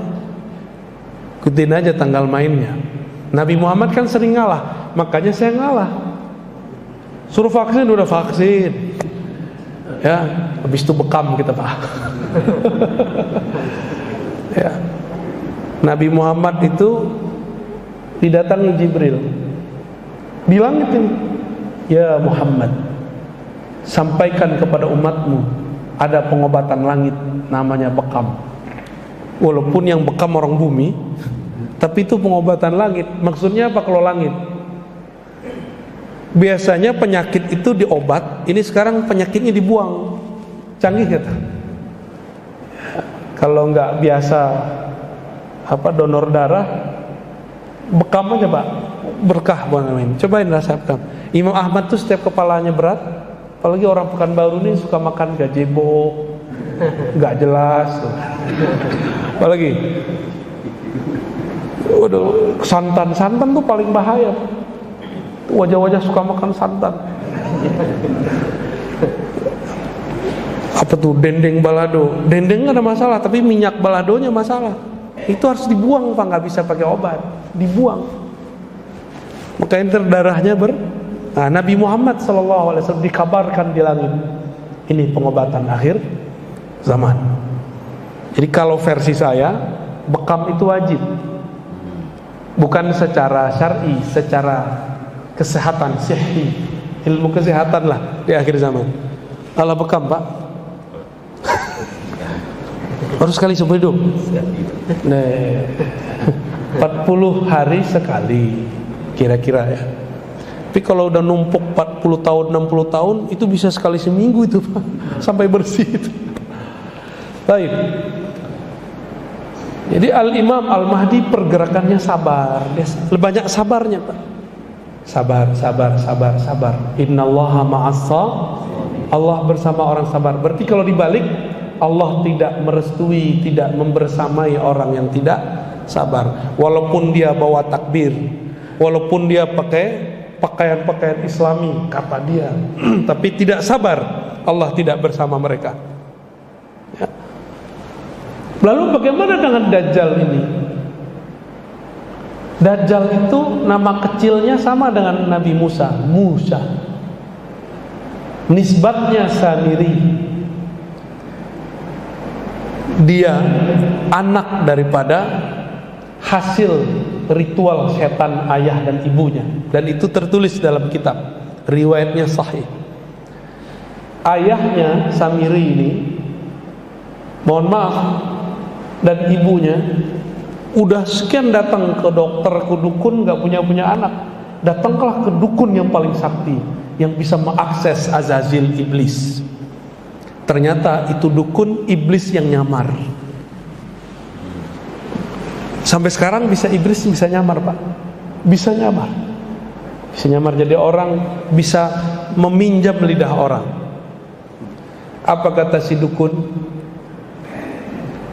ikutin aja tanggal mainnya. Nabi Muhammad kan sering ngalah, makanya saya ngalah. Suruh vaksin, udah vaksin. Ya, habis itu bekam kita Pak. Ya. Nabi Muhammad itu didatangi Jibril, bilang itu, ya Muhammad, sampaikan kepada umatmu ada pengobatan langit namanya bekam. Walaupun yang bekam orang bumi, tapi itu pengobatan langit. Maksudnya apa kalau langit? Biasanya penyakit itu diobat, ini sekarang penyakitnya dibuang. Canggih gitu. Kalau nggak biasa donor darah, bekam aja Pak, berkah buat namanya. Cobain rasakan. Imam Ahmad tuh setiap kepalanya berat, apalagi orang Pekanbaru ini suka makan gazebo, nggak jelas. Apalagi, waduh, santan tuh paling bahaya. Wajah-wajah suka makan santan. Apa tuh dendeng balado? Dendeng nggak ada masalah, tapi minyak baladonya masalah. Itu harus dibuang Pak, nggak bisa pakai obat, dibuang. Makanya darahnya Nah, Nabi Muhammad SAW dikabarkan di langit, ini pengobatan akhir zaman. Jadi kalau versi saya, bekam itu wajib, bukan secara syar'i, secara kesehatan, sihhi, ilmu kesehatan lah di akhir zaman. Kalau bekam Pak, harus sekali seumur hidup. Nah, 40 hari sekali kira-kira ya. Tapi kalau udah numpuk 40 tahun, 60 tahun, itu bisa sekali seminggu itu Pak, sampai bersih itu. Baik. Jadi Al-Imam Al-Mahdi pergerakannya sabar, dia banyak sabarnya Pak. Sabar. Innallaha Allah bersama orang sabar. Berarti kalau dibalik, Allah tidak merestui, tidak membersamai orang yang tidak sabar. Walaupun dia bawa takbir, walaupun dia pakai pakaian-pakaian Islami, kata dia, tapi tidak sabar, Allah tidak bersama mereka. Ya. Lalu bagaimana dengan Dajjal ini? Dajjal itu nama kecilnya sama dengan Nabi Musa. Nisbatnya Samiri. Dia anak daripada hasil ritual setan ayah dan ibunya, dan itu tertulis dalam kitab, riwayatnya sahih. Ayahnya Samiri ini, mohon maaf, dan ibunya udah sekian datang ke dokter, ke dukun, gak punya anak. datanglah ke dukun yang paling sakti, yang bisa mengakses Azazil iblis. Ternyata itu dukun iblis yang nyamar. Sampai sekarang iblis bisa nyamar, Pak. Bisa nyamar. Bisa nyamar jadi orang, bisa meminjam lidah orang. Apa kata si dukun?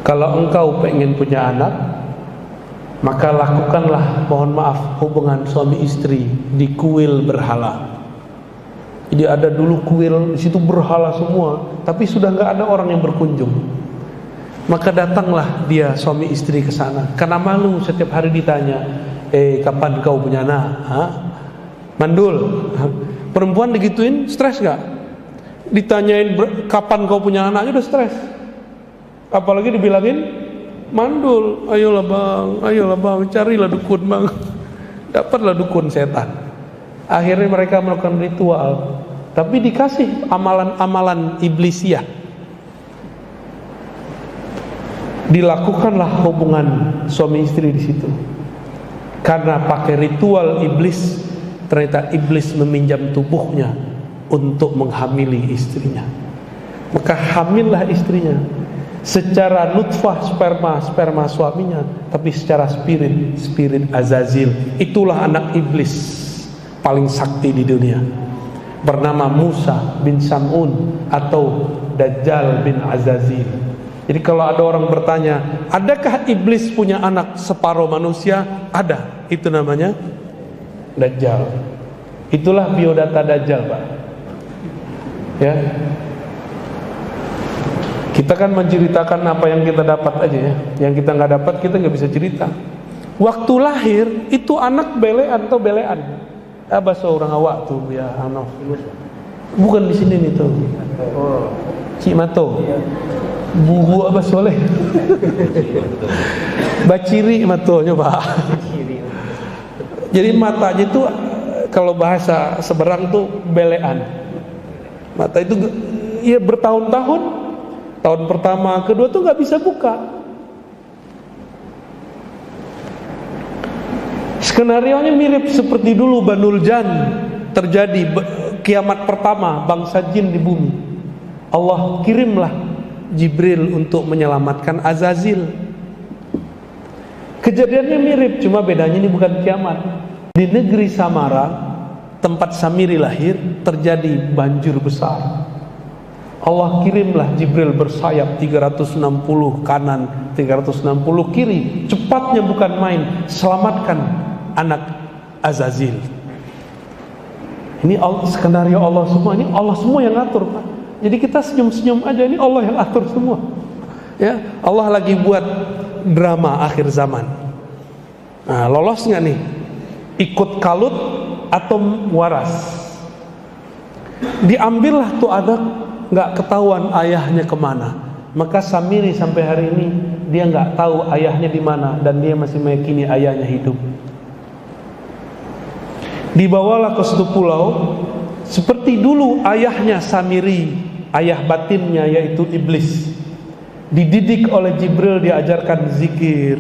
Kalau engkau pengen punya anak, maka lakukanlah, mohon maaf, hubungan suami istri di kuil berhala. Jadi ada dulu kuil, di situ berhala semua, tapi sudah nggak ada orang yang berkunjung. Maka datanglah dia suami istri ke sana, karena malu setiap hari ditanya, kapan kau punya anak? Mandul. Perempuan digituin stres gak? Ditanyain kapan kau punya anak aja udah stres. Apalagi dibilangin mandul. Ayolah bang, carilah dukun bang. Dapatlah dukun setan. Akhirnya mereka melakukan ritual, tapi dikasih amalan-amalan iblisiah. Dilakukanlah hubungan suami istri di situ. Karena pakai ritual iblis, ternyata iblis meminjam tubuhnya untuk menghamili istrinya. Maka hamillah istrinya secara nutfah sperma suaminya, tapi secara spirit Azazil. Itulah anak iblis paling sakti di dunia, bernama Musa bin Sam'un atau Dajjal bin Azazil. Jadi kalau ada orang bertanya, adakah iblis punya anak separuh manusia? Ada. Itu namanya Dajjal. Itulah biodata Dajjal, Pak. Ya. Kita kan menceritakan apa yang kita dapat aja ya. Yang kita nggak dapat kita nggak bisa cerita. Waktu lahir itu anak belean atau belean. Bahasa orang awak tuh ya, bukan di sini nih tuh. Oh, Cimato. Bubu apa soleh? Baciri matonya, Pak. Jadi matanya itu kalau bahasa seberang tuh belean. Mata itu ya bertahun-tahun, tahun pertama, kedua tuh nggak bisa buka. Skenarionya mirip seperti dulu Banul Jan terjadi kiamat pertama bangsa jin di bumi. Allah kirimlah Jibril untuk menyelamatkan Azazil. Kejadiannya mirip, cuma bedanya ini bukan kiamat. Di negeri Samara, tempat Samiri lahir, terjadi banjir besar. Allah kirimlah Jibril bersayap 360 kanan, 360 kiri. Cepatnya bukan main, selamatkan anak Azazil. Ini skenario Allah semua, ini Allah semua yang ngatur, Pak. Jadi kita senyum-senyum aja, ini Allah yang atur semua. Ya, Allah lagi buat drama akhir zaman. Nah, lolos nggak nih? Ikut kalut atau waras? Diambillah tuh anak, nggak ketahuan ayahnya kemana. Maka Samiri sampai hari ini dia nggak tahu ayahnya di mana dan dia masih meyakini ayahnya hidup. Dibawalah ke suatu pulau. Seperti dulu ayahnya Samiri, ayah batinnya yaitu iblis, dididik oleh Jibril, diajarkan zikir.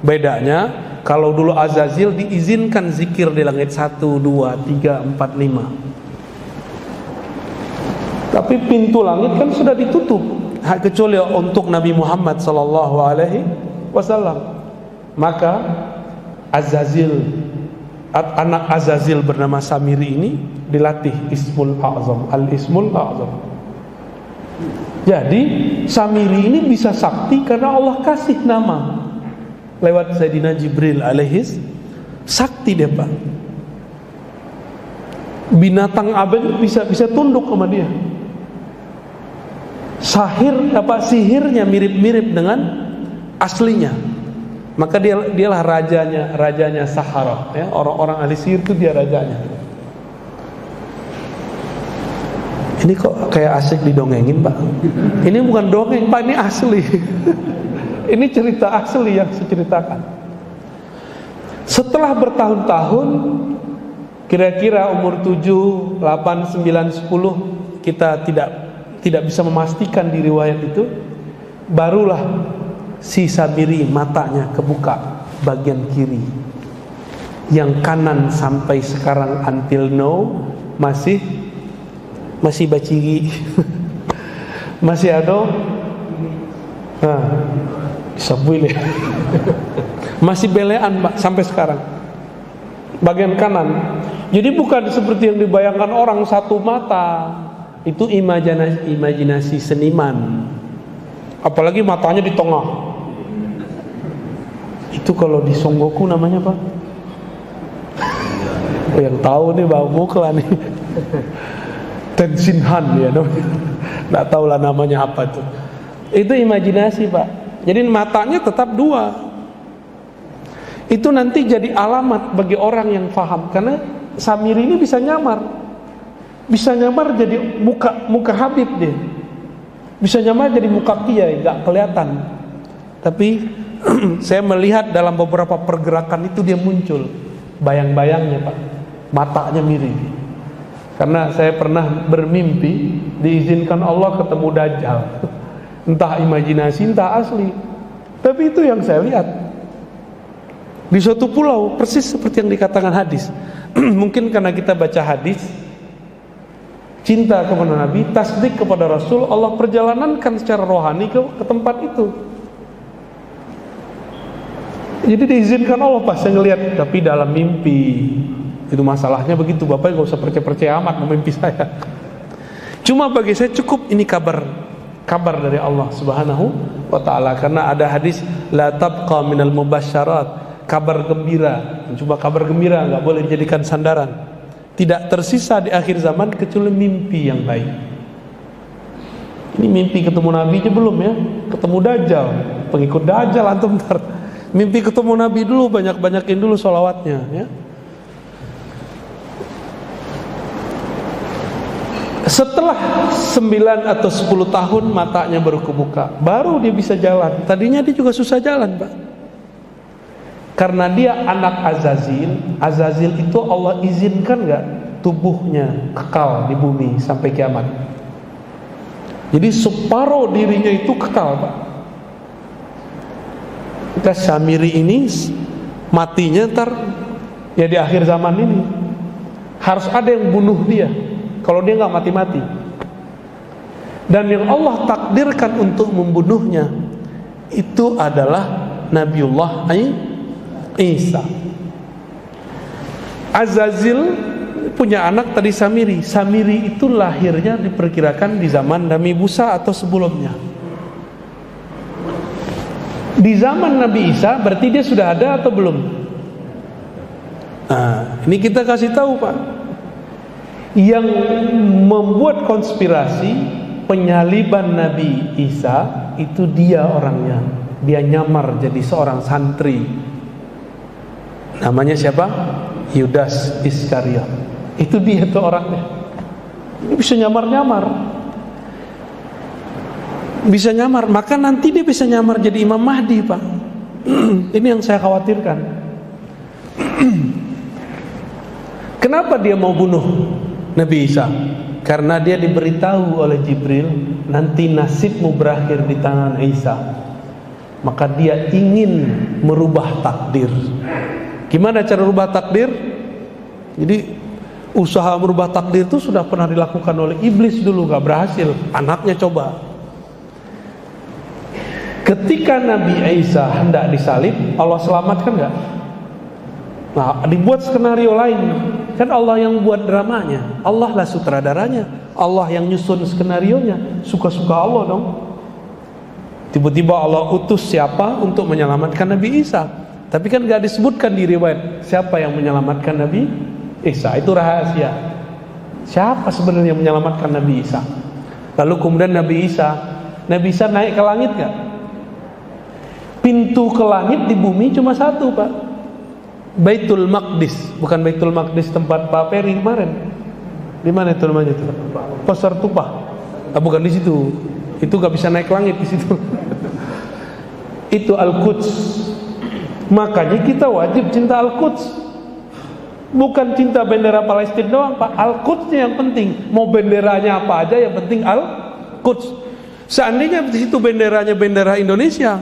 Bedanya kalau dulu Azazil diizinkan zikir di langit 1, 2, 3, 4, 5. Tapi pintu langit kan sudah ditutup, kecuali untuk Nabi Muhammad SAW. Maka Azazil, anak Azazil bernama Samiri ini dilatih Ismul A'zam, Al-Ismul A'zam. Jadi Samiri ini bisa sakti karena Allah kasih nama lewat Sayyidina Jibril alaihis. Sakti dia, Pak. Binatang abadi bisa tunduk sama dia. Sihirnya mirip-mirip dengan aslinya. Maka dialah rajanya Sahara, ya, orang-orang ahli sihir itu dia rajanya. Ini kok kayak asik didongengin, Pak. Ini bukan dongeng, Pak, ini asli. Ini cerita asli yang saya ceritakan. Setelah bertahun-tahun, kira-kira umur 7, 8, 9, 10, kita tidak bisa memastikan di riwayat itu, barulah si Samiri matanya kebuka bagian kiri. yang kanan sampai sekarang until now masih bacigi. Masih ada disabuin ya. Masih belean Pak sampai sekarang bagian kanan. Jadi bukan seperti yang dibayangkan orang satu mata. Itu imajinasi seniman. Apalagi matanya di tengah. Itu kalau di Songgoku namanya Pak. Yang tahu nih Bang Mukla nih. Tenshinhan ya, nggak tahu lah namanya apa tuh. Itu imajinasi Pak. Jadi matanya tetap dua. Itu nanti jadi alamat bagi orang yang paham, karena Samiri ini bisa nyamar jadi muka Habib dia, bisa nyamar jadi muka kiai, nggak kelihatan. Tapi saya melihat dalam beberapa pergerakan itu dia muncul bayang-bayangnya Pak, matanya mirip. Karena saya pernah bermimpi diizinkan Allah ketemu Dajjal. Entah imajinasi, entah asli. Tapi itu yang saya lihat. Di suatu pulau, persis seperti yang dikatakan hadis. Mungkin karena kita baca hadis, cinta kepada Nabi, tasdik kepada Rasul, Allah perjalanankan secara rohani ke tempat itu. Jadi diizinkan Allah pas saya ngelihat, tapi dalam mimpi. Itu masalahnya begitu, Bapak nggak usah percaya amat memimpi saya. Cuma bagi saya cukup ini kabar dari Allah Subhanahu wa taala, karena ada hadis la tabqa minal mubasyarat, kabar gembira. Cuma kabar gembira nggak boleh dijadikan sandaran. Tidak tersisa di akhir zaman kecuali mimpi yang baik. Ini mimpi ketemu Nabi aja belum ya, ketemu Dajjal, pengikut Dajjal antum ntar. Mimpi ketemu Nabi dulu, banyak-banyakin dulu sholawatnya ya. Setelah 9 atau 10 tahun matanya baru kebuka, baru dia bisa jalan. Tadinya dia juga susah jalan Pak, karena dia anak Azazil. Azazil itu Allah izinkan gak tubuhnya kekal di bumi sampai kiamat. Jadi separuh dirinya itu kekal Pak. Kita Samiri ini matinya ntar ya di akhir zaman ini, harus ada yang bunuh dia kalau dia nggak mati-mati. Dan yang Allah takdirkan untuk membunuhnya itu adalah Nabiullah Isa. Azazil punya anak tadi Samiri. Samiri itu lahirnya diperkirakan di zaman Nabi Musa atau sebelumnya. Di zaman Nabi Isa berarti dia sudah ada atau belum? Nah, ini kita kasih tahu Pak. Yang membuat konspirasi penyaliban Nabi Isa itu dia orangnya. Dia nyamar jadi seorang santri. Namanya siapa? Yudas Iskariot. Itu dia tuh orangnya. Dia bisa nyamar-nyamar. Bisa nyamar, maka nanti dia bisa nyamar jadi Imam Mahdi Pak. Ini yang saya khawatirkan. Kenapa dia mau bunuh Nabi Isa? Karena dia diberitahu oleh Jibril, nanti nasibmu berakhir di tangan Isa. Maka dia ingin merubah takdir. Gimana cara merubah takdir? Jadi usaha merubah takdir itu sudah pernah dilakukan oleh iblis dulu, gak berhasil. Anaknya coba. Ketika Nabi Isa hendak disalib, Allah selamatkan gak? Nah, dibuat skenario lain. Kan Allah yang buat dramanya, Allah lah sutradaranya, Allah yang nyusun skenarionya. Suka-suka Allah dong. Tiba-tiba Allah utus siapa untuk menyelamatkan Nabi Isa. Tapi kan gak disebutkan di riwayat siapa yang menyelamatkan Nabi Isa. Itu rahasia. Siapa sebenarnya yang menyelamatkan Nabi Isa? Lalu kemudian Nabi Isa naik ke langit gak? Pintu ke langit di bumi cuma satu Pak, Baitul Maqdis. Bukan Baitul Maqdis tempat Pak Peri kemarin. Di mana itu namanya itu? Pasar Tupah. Bukan di situ. Itu gak bisa naik langit di situ. Itu Al-Quds. Makanya kita wajib cinta Al-Quds. Bukan cinta bendera Palestina doang Pak. Al-Qudsnya yang penting. Mau benderanya apa aja, yang penting Al-Quds. Seandainya di situ benderanya bendera Indonesia,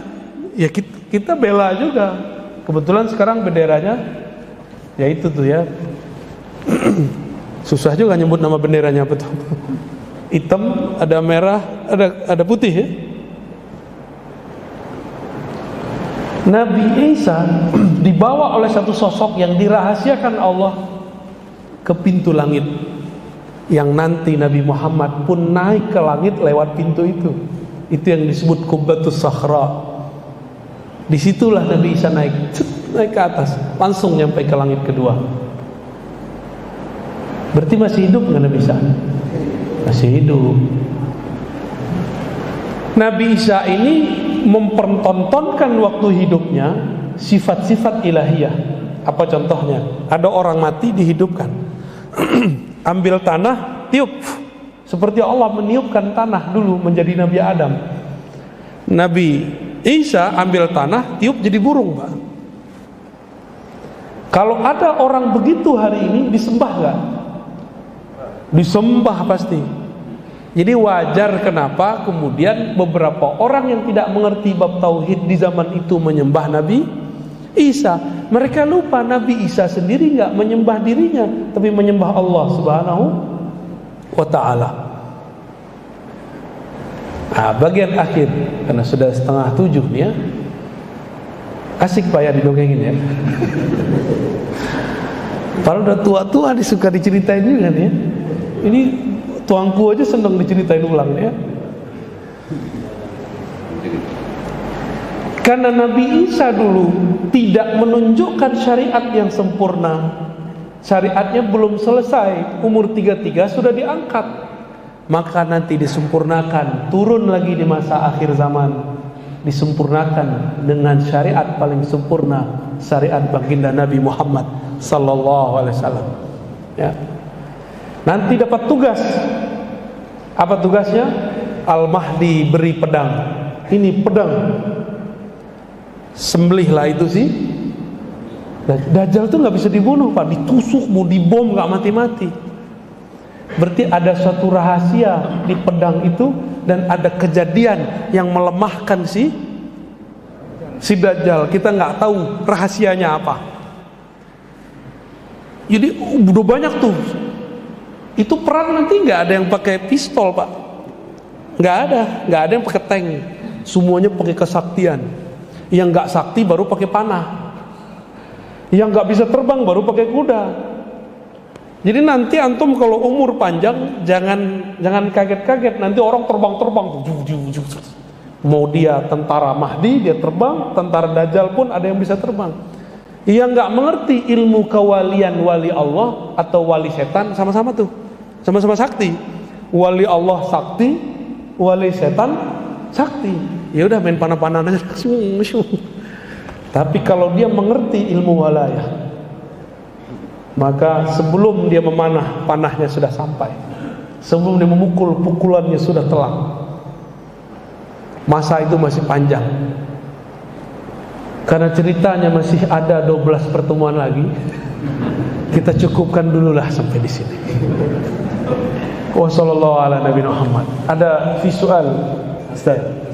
ya kita bela juga. Kebetulan sekarang benderanya Ya itu tuh ya. Susah juga nyebut nama benderanya apa tuh. Hitam, ada merah, ada putih ya. Nabi Isa dibawa oleh satu sosok yang dirahasiakan Allah ke pintu langit, yang nanti Nabi Muhammad pun naik ke langit lewat pintu itu. Itu yang disebut Qubbatus Sakhra. Disitulah Nabi Isa naik ke atas, langsung nyampe ke langit kedua. Berarti masih hidup nggak Nabi Isa? Masih hidup. Nabi Isa ini mempertontonkan waktu hidupnya sifat-sifat ilahiyah. Apa contohnya? Ada orang mati dihidupkan. Ambil tanah, tiup. Seperti Allah meniupkan tanah dulu menjadi Nabi Adam. Nabi Isa ambil tanah, tiup jadi burung, Pak. Kalau ada orang begitu hari ini, disembah nggak? Disembah pasti. Jadi wajar kenapa kemudian beberapa orang yang tidak mengerti bab tauhid di zaman itu menyembah Nabi Isa. Mereka lupa Nabi Isa sendiri nggak menyembah dirinya, tapi menyembah Allah Subhanahu wa ta'ala. Nah, bagian akhir, karena sudah 6:30 nih ya. Asik Pak ya didongengin ya. Kalau udah tua-tua disuka diceritain juga nih ya. Ini tuangku aja senang diceritain ulang ya. Karena Nabi Isa dulu tidak menunjukkan syariat yang sempurna. Syariatnya belum selesai, umur 33 sudah diangkat. Maka nanti disempurnakan, turun lagi di masa akhir zaman, disempurnakan dengan syariat paling sempurna, syariat baginda Nabi Muhammad sallallahu alaihi wasallam. Ya. Nanti dapat tugas. Apa tugasnya? Al-Mahdi beri pedang. Ini pedang. Sembelihlah itu sih. Dajjal tuh nggak bisa dibunuh, Pak. Ditusuk, mau dibom nggak mati-mati. Berarti ada suatu rahasia di pedang itu, dan ada kejadian yang melemahkan si Dajjal. Kita nggak tahu rahasianya apa. Jadi udah banyak tuh. Itu perang nanti nggak ada yang pakai pistol, Pak. Nggak ada yang pakai tank. Semuanya pakai kesaktian. Yang nggak sakti baru pakai panah. Yang nggak bisa terbang baru pakai kuda. Jadi nanti antum kalau umur panjang jangan kaget-kaget. Nanti orang terbang-terbang. Mau dia tentara Mahdi dia terbang, tentara Dajjal pun ada yang bisa terbang. Yang nggak mengerti ilmu kewalian wali Allah atau wali setan sama-sama tuh, sama-sama sakti. Wali Allah sakti, wali setan sakti. Ya udah main panah-panahan aja. Tapi kalau dia mengerti ilmu walayah, maka sebelum dia memanah, panahnya sudah sampai. Sebelum dia memukul, pukulannya sudah telak. Masa itu masih panjang. Karena ceritanya masih ada 12 pertemuan lagi. Kita cukupkan dululah sampai di sini. Wassallallahu ala nabi Muhammad. Ada visual, Ustaz.